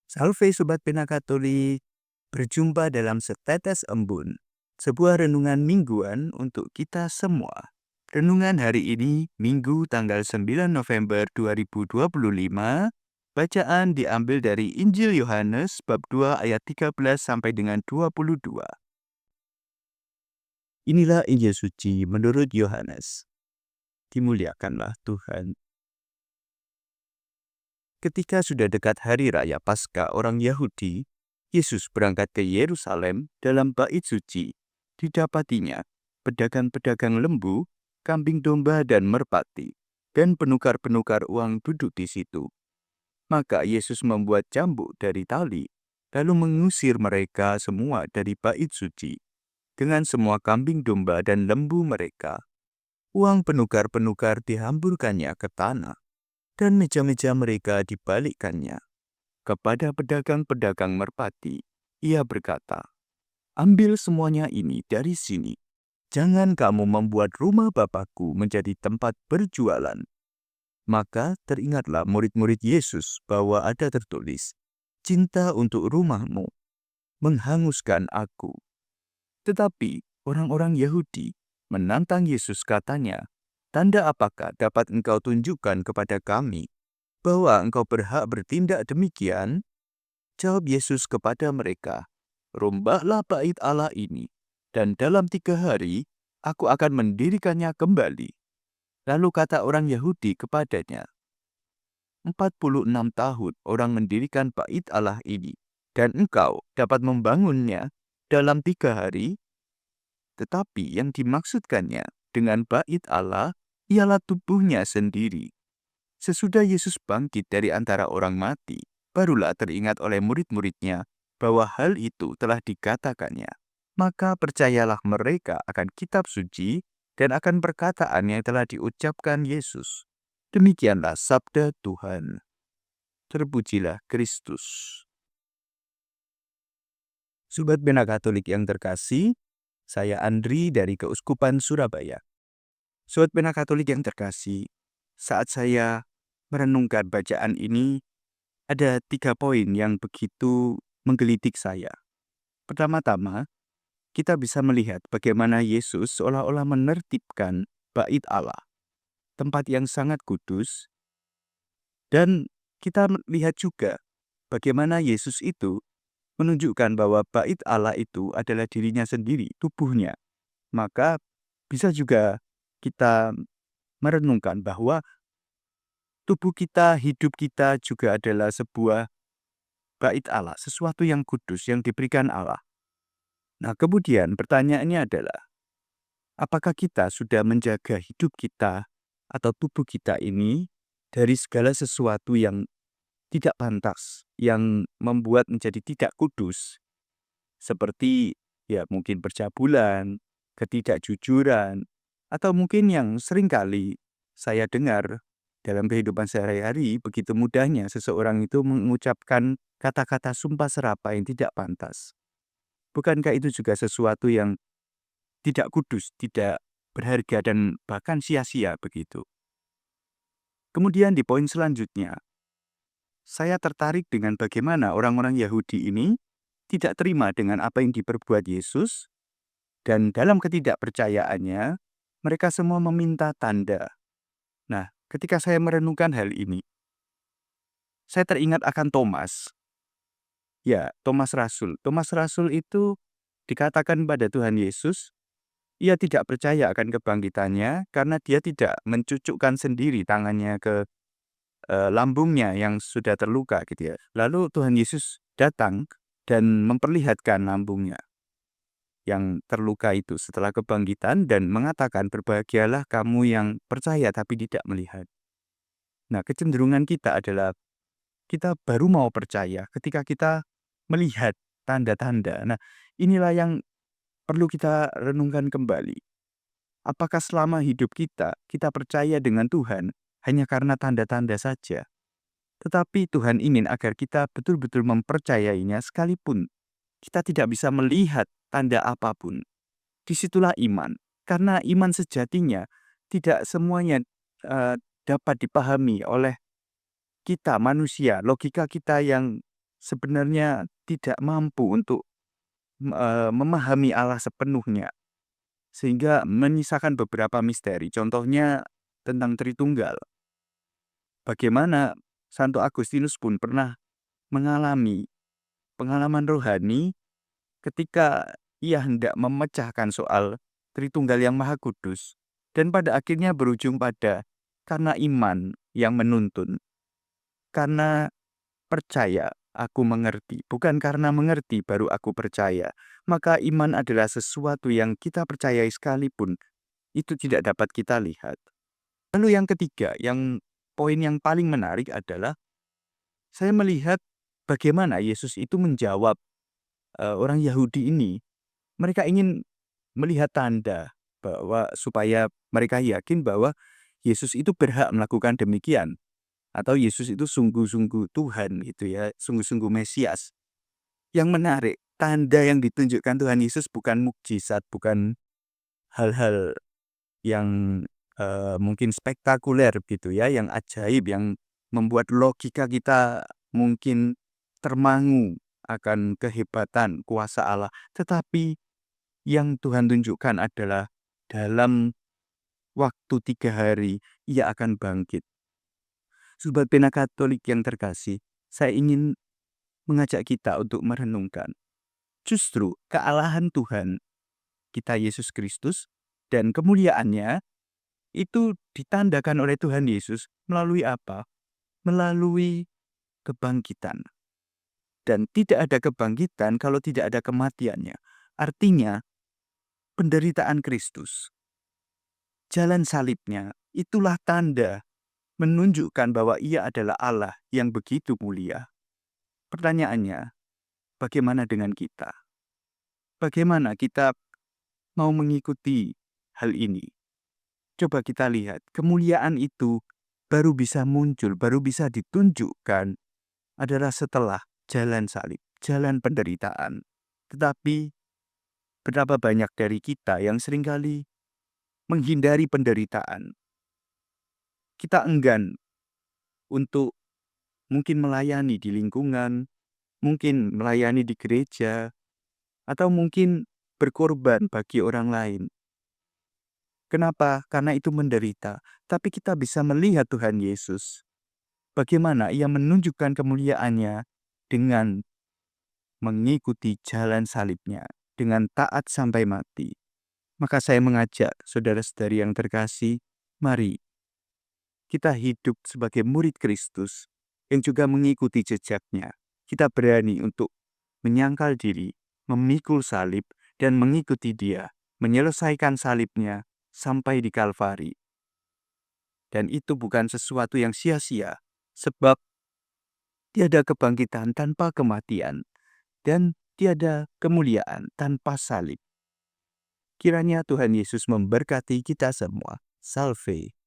Salve Sobat Pena Katolik, berjumpa dalam Setetes Embun, sebuah renungan mingguan untuk kita semua. Renungan hari ini, Minggu tanggal 9 November 2025, bacaan diambil dari Injil Yohanes bab 2 ayat 13 sampai dengan 22. Inilah Injil suci menurut Yohanes. Dimuliakanlah Tuhan. Ketika sudah dekat hari raya Paskah orang Yahudi, Yesus berangkat ke Yerusalem dalam bait suci. Didapatinya pedagang-pedagang lembu, kambing domba dan merpati, dan penukar-penukar uang duduk di situ. Maka Yesus membuat cambuk dari tali, lalu mengusir mereka semua dari bait suci, dengan semua kambing domba dan lembu mereka. Uang penukar-penukar dihamburkannya ke tanah, dan meja-meja mereka dibalikkannya. Kepada pedagang-pedagang merpati, ia berkata, "Ambil semuanya ini dari sini. Jangan kamu membuat rumah Bapakku menjadi tempat berjualan." Maka teringatlah murid-murid Yesus bahwa ada tertulis, "Cinta untuk rumahmu menghanguskan aku." Tetapi orang-orang Yahudi menantang Yesus, katanya, "Tanda apakah dapat engkau tunjukkan kepada kami bahwa engkau berhak bertindak demikian?" Jawab Yesus kepada mereka, "Rombaklah bait Allah ini, dan dalam 3 hari aku akan mendirikannya kembali." Lalu kata orang Yahudi kepadanya, 46 tahun orang mendirikan bait Allah ini, dan engkau dapat membangunnya dalam 3 hari? Tetapi yang dimaksudkannya dengan bait Allah ialah tubuhnya sendiri. Sesudah Yesus bangkit dari antara orang mati, barulah teringat oleh murid-muridnya bahwa hal itu telah dikatakannya. Maka percayalah mereka akan kitab suci dan akan perkataan yang telah diucapkan Yesus. Demikianlah sabda Tuhan. Terpujilah Kristus. Sobat Pena Katolik yang terkasih, saya Andri dari Keuskupan Surabaya. Sobat Pena Katolik yang terkasih, saat saya merenungkan bacaan ini, ada 3 poin yang begitu menggelitik saya. Pertama-tama, kita bisa melihat bagaimana Yesus seolah-olah menertibkan bait Allah, tempat yang sangat kudus, dan kita melihat juga bagaimana Yesus itu menunjukkan bahwa bait Allah itu adalah dirinya sendiri, tubuhnya. Maka bisa juga kita merenungkan bahwa tubuh kita, hidup kita juga adalah sebuah bait Allah, sesuatu yang kudus yang diberikan Allah. Nah, kemudian pertanyaannya adalah, apakah kita sudah menjaga hidup kita atau tubuh kita ini dari segala sesuatu yang tidak pantas, yang membuat menjadi tidak kudus, seperti ya mungkin percabulan, ketidakjujuran, atau mungkin yang seringkali saya dengar dalam kehidupan sehari-hari, begitu mudahnya seseorang itu mengucapkan kata-kata sumpah serapah yang tidak pantas. Bukankah itu juga sesuatu yang tidak kudus, tidak berharga, dan bahkan sia-sia begitu? Kemudian di poin selanjutnya, saya tertarik dengan bagaimana orang-orang Yahudi ini tidak terima dengan apa yang diperbuat Yesus, dan dalam ketidakpercayaannya, mereka semua meminta tanda. Nah, ketika saya merenungkan hal ini, saya teringat akan Thomas. Ya, Thomas Rasul. Thomas Rasul itu dikatakan pada Tuhan Yesus, ia tidak percaya akan kebangkitannya karena dia tidak mencucukkan sendiri tangannya ke lambungnya yang sudah terluka gitu ya. Lalu Tuhan Yesus datang dan memperlihatkan lambungnya yang terluka itu setelah kebangkitan dan mengatakan, "Berbahagialah kamu yang percaya tapi tidak melihat." Nah, kecenderungan kita adalah kita baru mau percaya ketika kita melihat tanda-tanda. Nah, inilah yang perlu kita renungkan kembali. Apakah selama hidup kita percaya dengan Tuhan hanya karena tanda-tanda saja? Tetapi Tuhan ingin agar kita betul-betul mempercayainya sekalipun kita tidak bisa melihat tanda apapun. Disitulah iman. Karena iman sejatinya tidak semuanya dapat dipahami oleh kita manusia, logika kita yang sebenarnya tidak mampu untuk memahami Allah sepenuhnya, sehingga menyisakan beberapa misteri. Contohnya tentang Tritunggal. Bagaimana Santo Agustinus pun pernah mengalami pengalaman rohani ketika ia hendak memecahkan soal Tritunggal yang Maha Kudus, dan pada akhirnya berujung pada karena iman yang menuntun, karena percaya aku mengerti, bukan karena mengerti baru aku percaya. Maka iman adalah sesuatu yang kita percayai sekalipun itu tidak dapat kita lihat. Lalu yang ketiga, poin yang paling menarik adalah saya melihat bagaimana Yesus itu menjawab orang Yahudi ini. Mereka ingin melihat tanda bahwa supaya mereka yakin bahwa Yesus itu berhak melakukan demikian, atau Yesus itu sungguh-sungguh Tuhan gitu ya, sungguh-sungguh Mesias. Yang menarik, tanda yang ditunjukkan Tuhan Yesus bukan mukjizat, bukan hal-hal yang mungkin spektakuler gitu ya, yang ajaib, yang membuat logika kita mungkin termangu akan kehebatan kuasa Allah. Tetapi yang Tuhan tunjukkan adalah dalam waktu 3 hari ia akan bangkit. Sobat Pena Katolik yang terkasih, saya ingin mengajak kita untuk merenungkan. Justru kealahan Tuhan kita Yesus Kristus dan kemuliaannya itu ditandakan oleh Tuhan Yesus melalui apa? Melalui kebangkitan. Dan tidak ada kebangkitan kalau tidak ada kematiannya. Artinya, penderitaan Kristus, jalan salibnya, itulah tanda menunjukkan bahwa ia adalah Allah yang begitu mulia. Pertanyaannya, bagaimana dengan kita? Bagaimana kita mau mengikuti hal ini? Coba kita lihat, kemuliaan itu baru bisa muncul, baru bisa ditunjukkan adalah setelah jalan salib, jalan penderitaan. Tetapi berapa banyak dari kita yang seringkali menghindari penderitaan. Kita enggan untuk mungkin melayani di lingkungan, mungkin melayani di gereja, atau mungkin berkorban bagi orang lain. Kenapa? Karena itu menderita. Tapi kita bisa melihat Tuhan Yesus. Bagaimana ia menunjukkan kemuliaannya dengan mengikuti jalan salibnya, dengan taat sampai mati. Maka saya mengajak saudara-saudari yang terkasih, mari kita hidup sebagai murid Kristus yang juga mengikuti jejaknya. Kita berani untuk menyangkal diri, memikul salib, dan mengikuti Dia, menyelesaikan salibnya sampai di Kalvari. Dan itu bukan sesuatu yang sia-sia, sebab tiada kebangkitan tanpa kematian, dan tiada kemuliaan tanpa salib. Kiranya Tuhan Yesus memberkati kita semua. Salve.